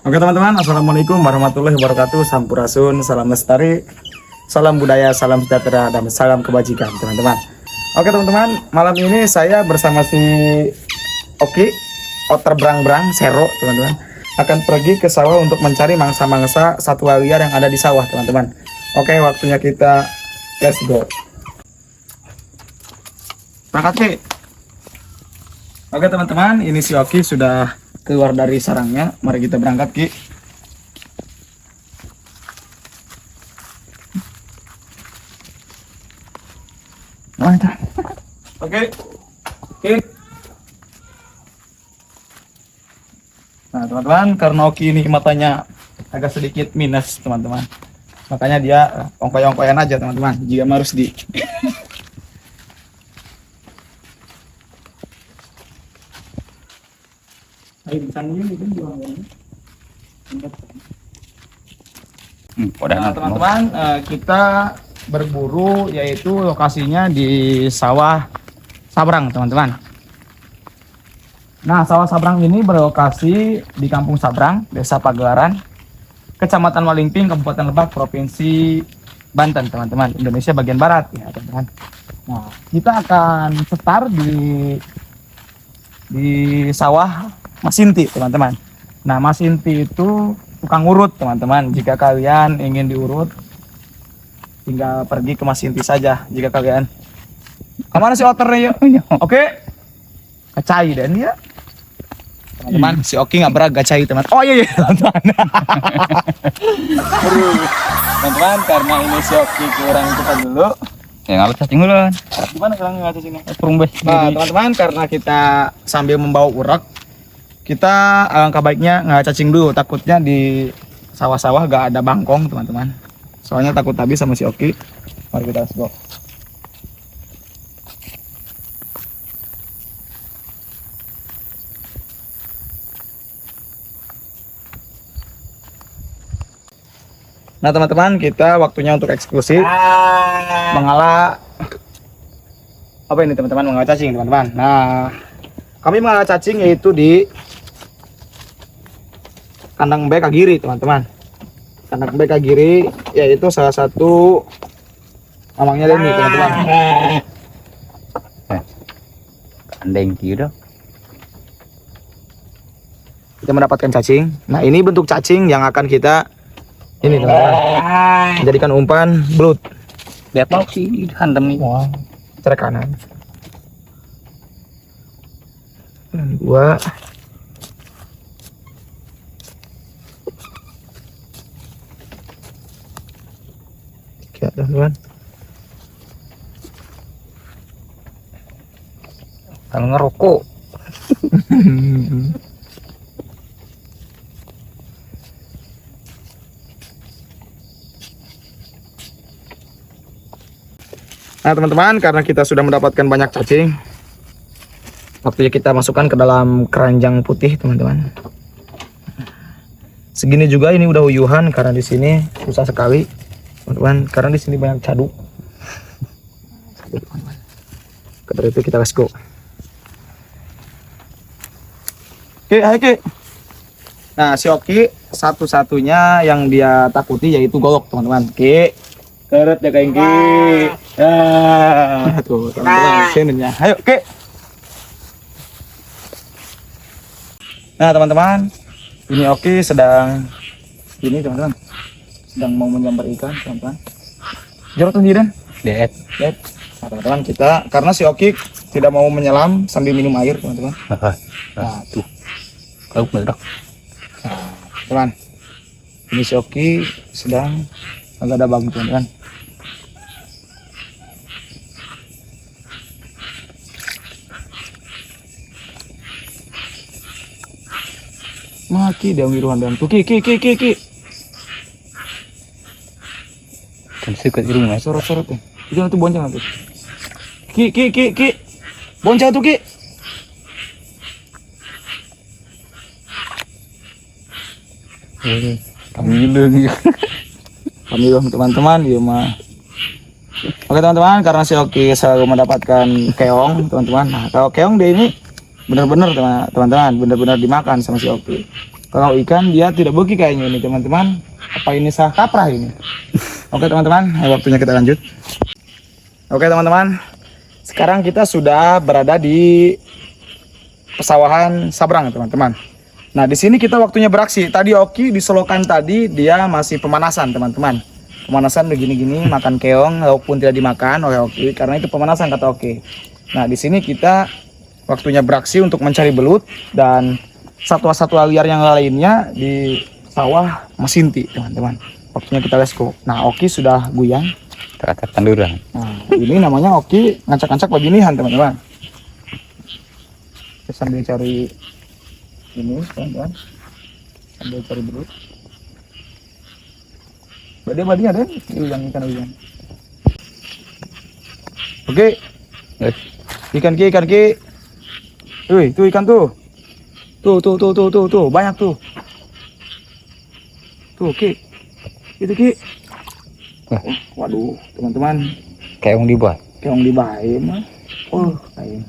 Oke teman-teman, assalamualaikum warahmatullahi wabarakatuh. Sampurasun, salam lestari, salam budaya, salam sejahtera, dan salam kebajikan teman-teman. Oke teman-teman, malam ini saya bersama si Oki, Otter Brang-Brang, Sero teman-teman, akan pergi ke sawah untuk mencari mangsa-mangsa satwa liar yang ada di sawah teman-teman. Oke, waktunya kita let's go. Berangkat Ki. Oke teman-teman, ini si Oki sudah keluar dari sarangnya. Mari kita berangkat Ki. Mantap. Oke. Ki. Nah teman-teman, karena Oki ini matanya agak sedikit minus teman-teman, makanya dia ongkoy-ongkoyan aja teman-teman. Jika harus di Nah, teman-teman, kita berburu yaitu lokasinya di sawah Sabrang teman-teman. Nah, sawah Sabrang ini berlokasi di Kampung Sabrang, Desa Pagelaran, Kecamatan Malingping, Kabupaten Lebak, Provinsi Banten teman-teman, Indonesia bagian barat ya teman-teman. Nah, kita akan setar di sawah Mas Inti teman-teman. Nah, Mas Inti itu tukang urut teman-teman. Jika kalian ingin diurut, tinggal pergi ke Mas Inti saja. Jika kalian kemana si Otternya yuk? Oke, kacai dan ya teman-teman, si Oki nggak berat gacai teman. Oh iya teman-teman. Teman-teman, karena ini si Oki kurang cepat dulu. Ya nggak cacing dulu. Gimana kalau nggak cacing? Nah, teman-teman, karena kita sambil membawa urak, kita alangkah baiknya nggak cacing dulu. Takutnya di sawah-sawah gak ada bangkong teman-teman. Soalnya takut habis sama si Oki. Mari kita let's go. Nah teman-teman, kita waktunya untuk eksklusif mengalah apa ini teman-teman, mengalah cacing teman-teman. Nah, kami mengalah cacing yaitu di kandang BK Giri teman-teman. Kandang BK Giri yaitu salah satu mamangnya Denny teman-teman. Kandeng gitu. Kita mendapatkan cacing. Nah ini bentuk cacing yang akan kita ini teman-teman, menjadikan umpan belut. Lihat mau sih hantam nih. Wow, cara kanan. Dua. Tiga teman-teman. Kalau ngerokok. Nah teman-teman, karena kita sudah mendapatkan banyak cacing, waktunya kita masukkan ke dalam keranjang putih teman-teman. Segini juga ini udah uyuhan karena di sini susah sekali teman-teman, karena di sini banyak caduk. Karena itu kita let's go. Oke, hai Ki. Nah si Oki satu-satunya yang dia takuti yaitu golok teman-teman. Ki, keret jagain Ki. Tuh teman-teman, senennya. Ayo Ki. Nah teman-teman, ini Oki sedang ini teman-teman, sedang mau menyambar ikan teman-teman. Jorok tuh dan Lihat. lihat. Nah teman-teman, kita karena si Oki tidak mau menyelam sambil minum air teman-teman. Nah Tuh. Kau meledak. Nah, teman, ini si Oki sedang agak ada bang teman-teman. Maki dia wiruhan dan tuh Ki. Kan suka di rumah. Sorot-sorot tuh. Itu nanti bonceng tuh. Ki. Bonceng tuh Ki. Kami dulu. Kami dong teman-teman, dia mah. Oke teman-teman, karena si Oki selalu mendapatkan keong teman-teman. Nah kalau keong dia ini benar-benar teman-teman, benar-benar dimakan sama si Oki. Kalau ikan dia tidak beki kayaknya ini teman-teman. Apa ini sah kaprah ini? Oke teman-teman, waktunya kita lanjut. Oke teman-teman, sekarang kita sudah berada di pesawahan Sabrang teman-teman. Nah di sini kita waktunya beraksi. Tadi Oki di selokan tadi dia masih pemanasan teman-teman. Pemanasan begini-gini, makan keong walaupun tidak dimakan oleh Oki karena itu pemanasan kata Oki. Nah di sini kita waktunya beraksi untuk mencari belut dan satwa-satwa liar yang lainnya di sawah Masinti teman-teman. Waktunya kita let's go. Nah Oki sudah guyang. Kata tanduran. Nah ini namanya Oki ngancak-ngancak beginian teman-teman. Kita sambil cari ini teman-teman, sambil cari belut. Badi-badi ada ikan uyang. Oke. Ikan ki. Wih, tuh ikan tuh. Tuh, banyak tuh. Tuh, Ki. Itu Ki. Waduh, teman-teman. Keong dibuat. Keong dibae mah. Kayak.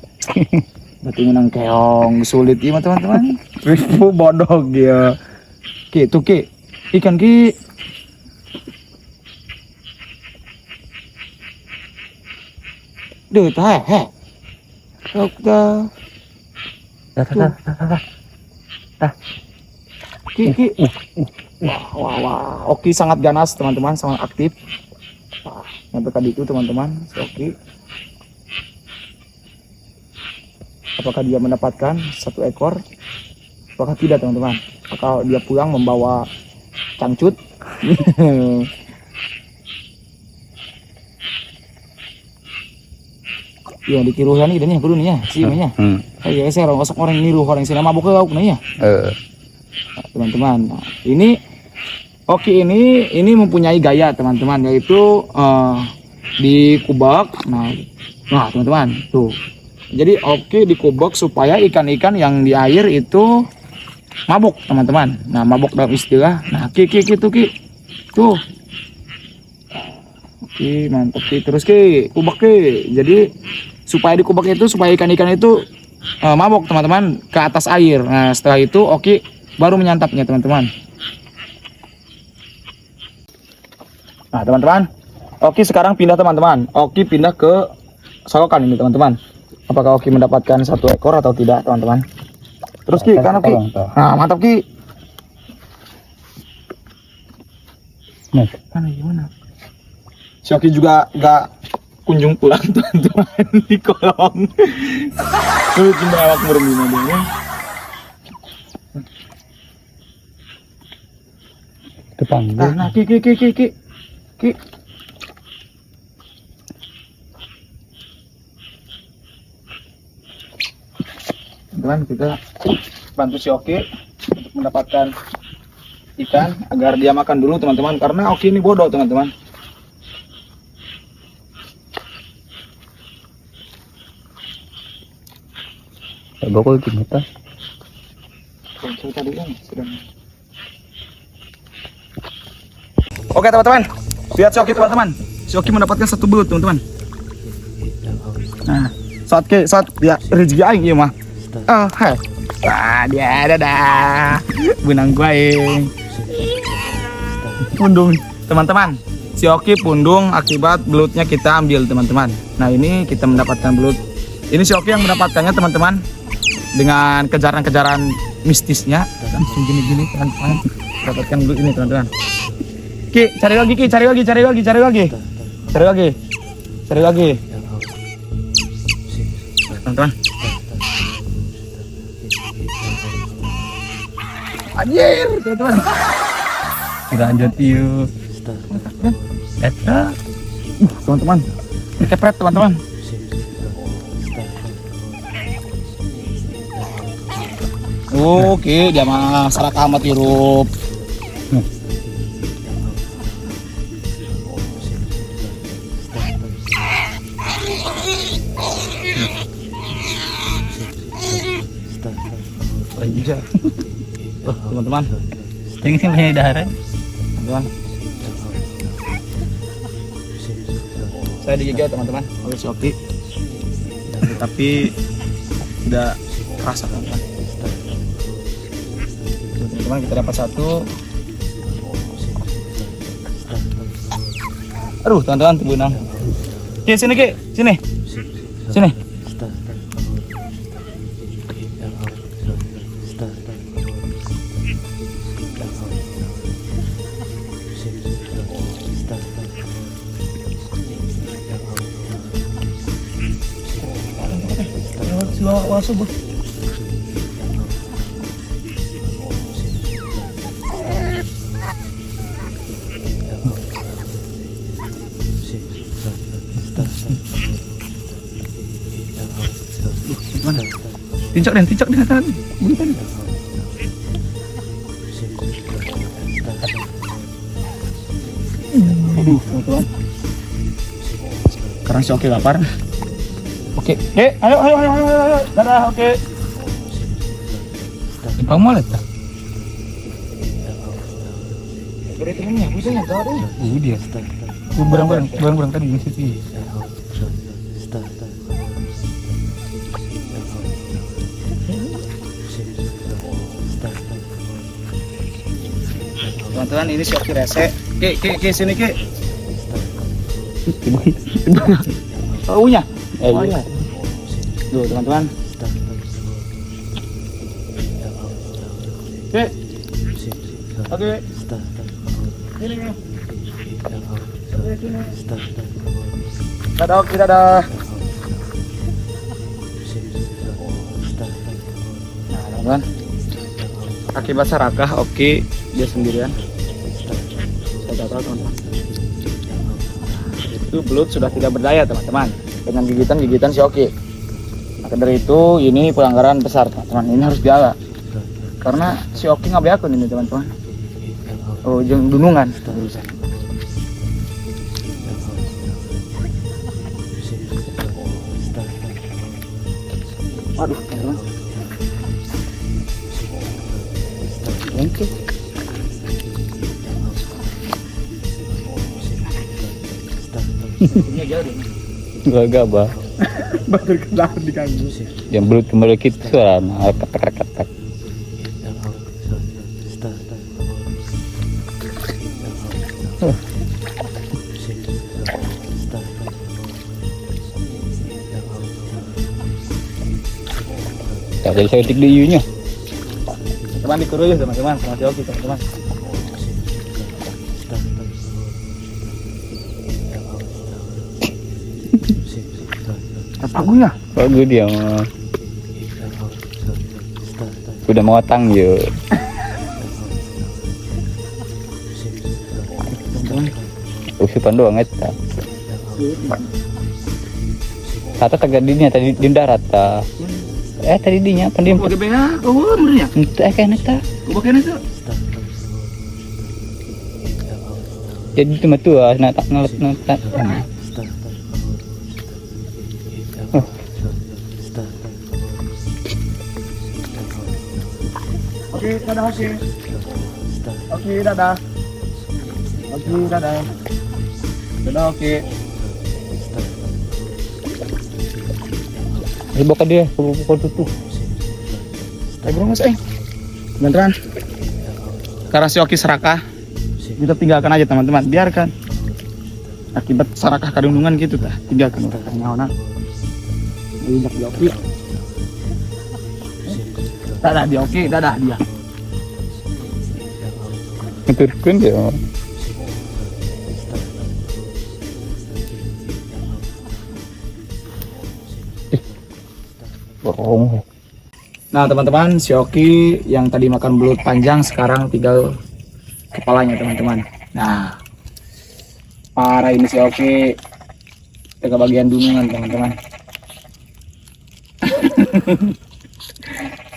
Berarti menang keong sulit ya teman-teman. Ribu bodoh dia. Ki, tuh Ki. Ikan Ki. Duh, tah. Dokter. Ki. Wah. Oki sangat ganas teman-teman, sangat aktif. Wah, sampai tadi itu teman-teman, si Oki. Apakah dia mendapatkan satu ekor? Apakah tidak teman-teman? Apakah dia pulang membawa cangcut? Iya ditiruhan nih, nih kudu nih ya, si nya. Kayak saya orang niru orang sini mabuk ke lauk nih ya. Teman-teman, nah, ini Oki ini mempunyai gaya teman-teman, yaitu dikubak. Nah teman-teman tuh. Jadi Oki dikubak supaya ikan-ikan yang di air itu mabuk teman-teman. Nah mabuk dalam istilah. Nah Ki tuh. Oke mantap Ki, terus Ki kubak Ki. Jadi supaya dikubak itu supaya ikan-ikan itu mabuk teman-teman ke atas air. Nah setelah itu Oki baru menyantapnya teman-teman. Nah teman-teman, Oki sekarang pindah teman-teman. Oki pindah ke salokan ini teman-teman. Apakah Oki mendapatkan satu ekor atau tidak teman-teman? Terus Ki, kan Oki. Nah mantap Ki. Mana gimana? Si Oki juga gak kunjung pulang teman-teman di kolong. Lu pindah awak meremina dia. Depan. Nah, Ki. Teman kita bantu si Oki untuk mendapatkan ikan agar dia makan dulu teman-teman, karena Oki ini bodoh teman-teman. Bokol kita. Oke teman-teman, lihat si Oki teman-teman. Si Oki mendapatkan satu belut teman-teman. Nah, saat dia rezeki aing ieu mah. Hai. Wah, dia ada benang guaing. Pundung teman-teman. Si Oki pundung akibat belutnya kita ambil teman-teman. Nah, ini kita mendapatkan belut. Ini si Oki yang mendapatkannya teman-teman. Dengan kejaran-kejaran mistisnya langsung gini-gini teman-teman. Dapatkan belut ini teman-teman. Ki, cari lagi Ki, cari lagi. Teman-teman. Anjir, teman-teman. Lanjut yuk. Teman-teman. Kepret teman-teman. Oke, dia mah salah kamat hirup. Teman-teman. Ini punya darah. Teman-teman. Saya digigit teman-teman oleh si Oki. Tapi tidak kerasa teman-teman. teman-teman, kita dapat satu. Aduh, teman-teman, tuh benang. Ki, sini Ki, sini. Sini. Wah, subuh. Mana? Tincok deh tadi. Bukan. Aduh, teman-teman. Sekarang si Oki lapar. Oke, ayo. Dadah, oke. Ibang mo ta. Beri temennya, busanya enggak ada. Dia. Barang-barang tadi di situ. Teman-teman, ini si Oki rese. Ki, sini Ki. Baunya. Oh iya. Tuh, teman-teman. Oke. Oke. Ini. Dadah, Oki, dadah. Nah, teman-teman. Akibat serakah, Oki dia sendirian. Saya tahu, teman-teman. Itu belut sudah tidak berdaya, teman-teman. Dengan gigitan si Oki. Maka dari itu ini pelanggaran besar, teman-teman. Ini harus diala. Karena si Oki nggak beakun ini, teman-teman. Oh, jeung dunungan. Waduh, teman-teman. Oke. Ini jauh deh. Gak bah. Baru kelar diganggu sih. Yang belut kembali kita suara ketak. Tak jadi saya tik di iunya. Teman dikuruh teman-teman, sama si Oki, teman-teman. Pagunya. Bagus dia mah. Udah mau tang yuk. Usupan doang eta. Kata tagad dinya tadi di darat ta. Tadi dinya pendiam. Oke beha, bener ya? Entah kan eta. Kubakeun eta. Jadi cuma tuh nak tak ngelet. Oke, dadah Oki. Oki, dadah. Oki, dadah. Dadah Oki. Bawa dia, pukul tutup. Bro mas beneran. Karena si Oki serakah, kita tinggalkan aja teman-teman, biarkan. Akibat serakah kadundungan gitu tah, tinggalkan orang nyawana. Injak di Oki. Dadah di Oki, dadah dia. Ngeturkeun dia. Bohong. Nah teman-teman, si Oki yang tadi makan belut panjang sekarang tinggal kepalanya teman-teman. Nah parah ini si Oki ke bagian dunungan teman-teman.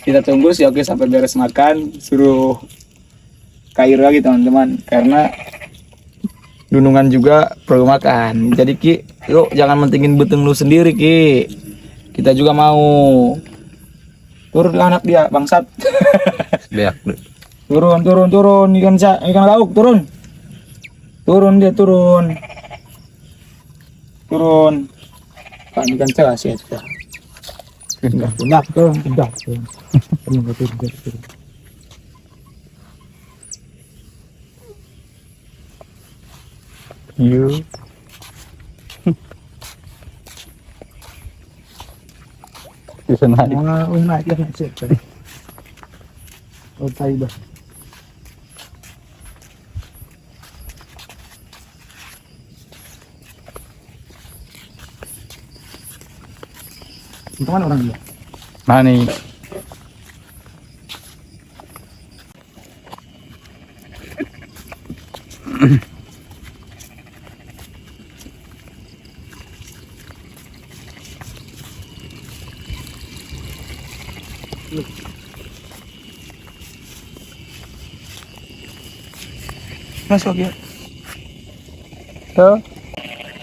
Kita tunggu si Oki sampai beres makan, suruh kair lagi teman-teman, karena dunungan juga perlu makan. Jadi Ki, yuk jangan mentingin betung lu sendiri Ki, kita juga mau. Turun anak dia bangsat. Beak. Turun ikan lauk turun dia turun kan ikan celas ya sudah enggak tuh Iya. Bisa naik. Naik ya sih. Oh, tayo ba? Teman orang dia. Nah nih. Masuk ya. Tuh.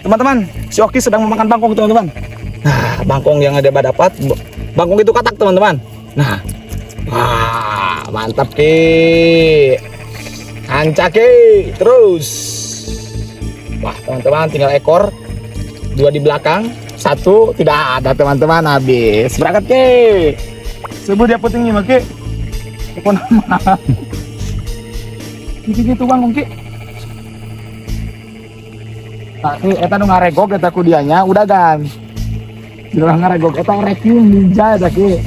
Teman-teman, si Oki sedang memakan bangkong teman-teman. Nah, bangkong yang ada dapat, bangkong itu katak teman-teman. Nah, wah, mantap Ki. Ancak Ki, terus. Wah teman-teman, tinggal ekor, 2 di belakang, 1 tidak ada teman-teman, habis. Berangkat Ki. Sebut dia putingnya Ki. Ekor nama. Ki itu bangkong Ki. Tapi eta nu ngaregog eta ku dianya udah gan. Udah ngaregog eta reking ninja eta ki.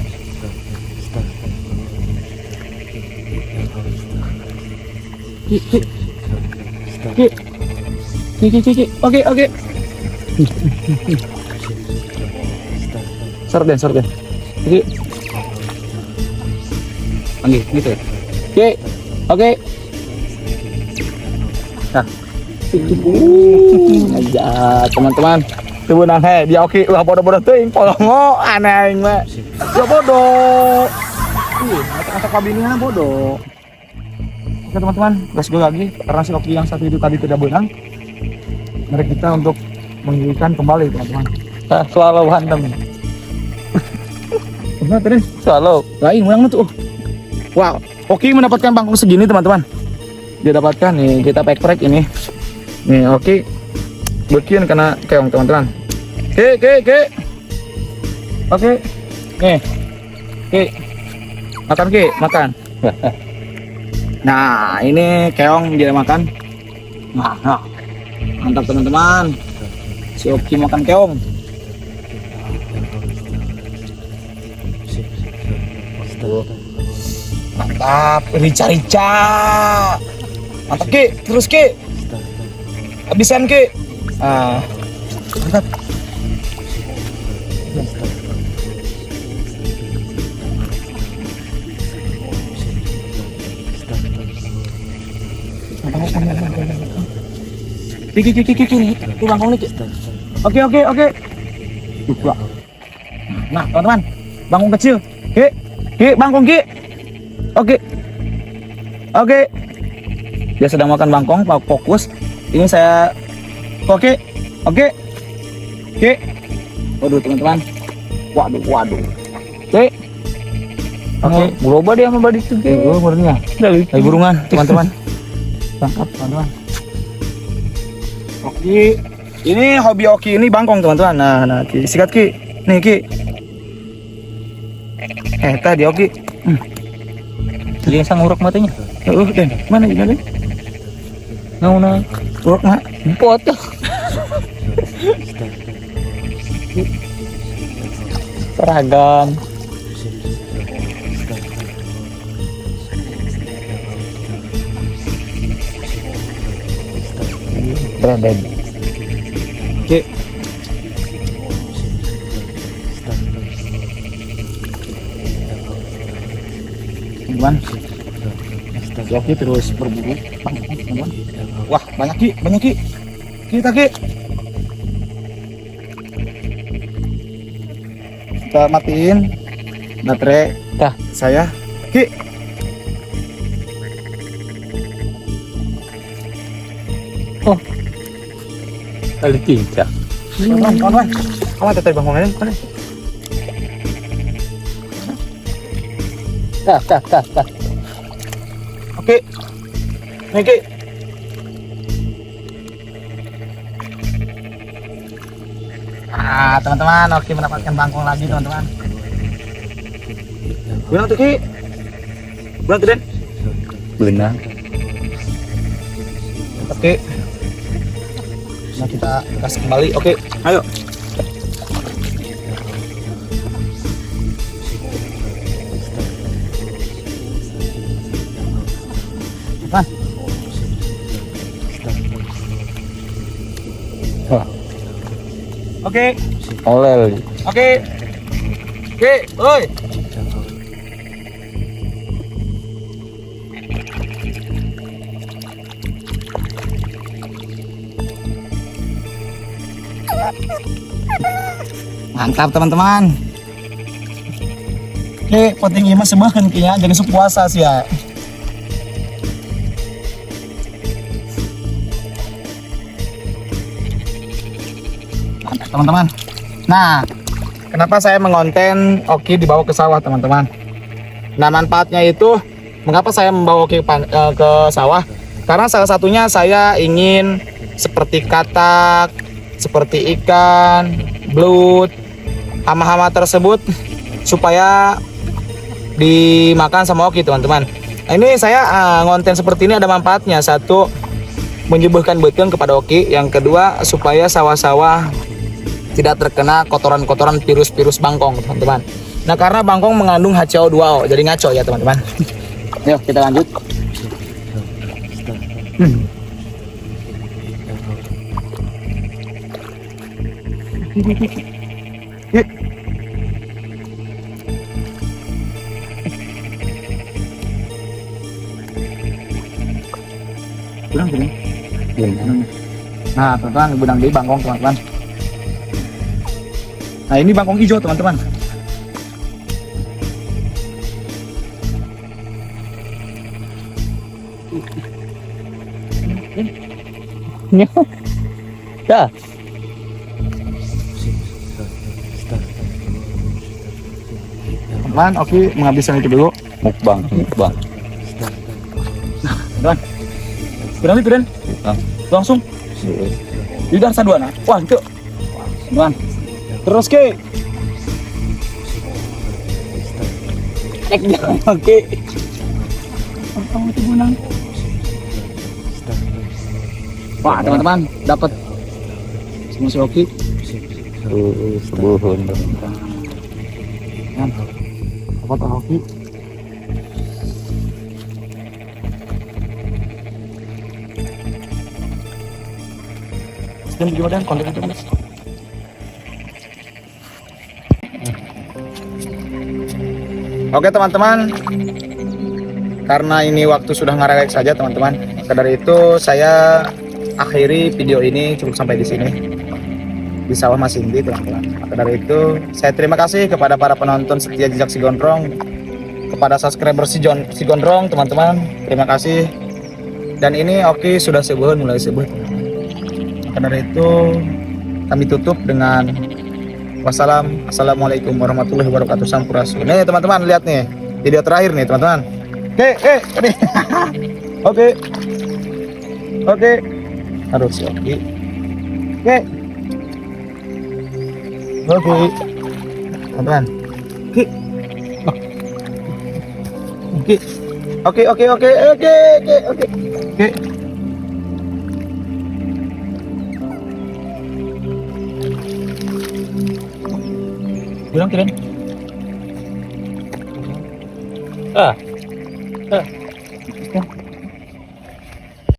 Ki. Oke. Sor den. Ki. Panggil gitu ya. Ki. Oke. Nah. Aja teman-teman. Tuh nang he dia Oki ulah bodoh-bodoh teuing polongo aneh aing mah. Ya bodoh. Kata kabinnya bodoh. Oke teman-teman, gas gue lagi karena si Oki yang satu itu tadi tidak benang. Mari kita untuk menghidupkan kembali teman-teman. Selalu hantam. Benar tadi? Selalu. Lain menang tuh. Wow, Oki mendapatkan bangkong segini teman-teman. Dia dapatkan nih, kita pack ini. Nih, Oki bikin kena keong teman-teman. Ke. Oke. Nih. Ki. Makan. Nah, ini keong dia makan. Nah. Mantap teman-teman. Si Oki makan keong. Mantap, rica. Mantap Ki, terus Ki. Habisan Ki. Mantap. Ki. Tuh bangkong nih Ki. Oke. Nah teman-teman, bangkong kecil. Ki, bangkong Ki. Oke. Dia sedang makan bangkong, fokus. Ini saya oke. Ki. Waduh teman-teman. Waduh. Ki. Oke. Berubah dia sama badut itu. Burungnya. Dari burungan teman-teman. Tangkap teman-teman. Oke. Ini hobi Oki ini bangkong teman-teman. Nah, Ki. Sikat Ki. Nih Ki. Tadi Oki. Dia yang sang uruk matanya. Den. Mana ini Den? Nah. Uruk mak. Foto. Seragam. Branded. Ki. Teman. Oki terus berburu. Teman. Wah, banyak Ki. Kita Ki. Kita matiin baterai Dah. saya. Ki. Oh. Kali tiga. Kawan. Kawan tetap bangkongnya kan. Dah. Oke. Nih Ki. Teman-teman, Oki mendapatkan bangkong lagi teman-teman. Benar tuh Ki. Benar tuh Den. Benar. Oke. Nah, kita gas kembali. Oke, ayo. Nah. Wah, Oke. olel. Oke. Oke, oi. Mantap teman-teman. Oke, penting ieu mah sebeun kinya jadi puasa sih ya. Mantap teman-teman. Nah, kenapa saya mengonten Oki dibawa ke sawah teman-teman? Nah, manfaatnya itu mengapa saya membawa Oki ke sawah? Karena salah satunya saya ingin seperti katak, seperti ikan, belut, hama-hama tersebut supaya dimakan sama Oki teman-teman. Nah, ini saya ngonten seperti ini ada manfaatnya. Satu, menyuguhkan betung kepada Oki. Yang kedua, supaya sawah-sawah tidak terkena kotoran-kotoran virus-virus bangkong teman-teman. Nah, karena bangkong mengandung HCO2O jadi ngaco ya teman-teman. Yuk kita lanjut. Kurang. Nah teman-teman, gudang di bangkong teman-teman. Nah ini bangkong hijau teman-teman. Dah. Teman, Oki menghabiskan itu dulu. Mukbang. Teman, piran. Langsung. Di darsa dua nah. Wah itu. Teman. Terus ke. Oke. Apa itu gunang? Wah teman-teman, dapat semua si Oki. Sebuhun. Apa tahu Oki? Sistem gimana konten itu mas? Oke teman-teman, karena ini waktu sudah ngarek saja teman-teman. Maka dari itu saya akhiri video ini cukup sampai di sini di sawah Mas Indi teman-teman. Maka dari itu saya terima kasih kepada para penonton setia Jejak Si Gondrong, kepada subscriber si Gondrong teman-teman. Terima kasih. Dan ini Oki sudah sebuah mulai sebuah. Maka dari itu kami tutup dengan Assalamualaikum warahmatullahi wabarakatuh. Sampurasun. Nih teman-teman, lihat nih video terakhir nih teman-teman. Oke. Oke. Harus Oke. Teman-teman. Oke. Bilang keren. Ah.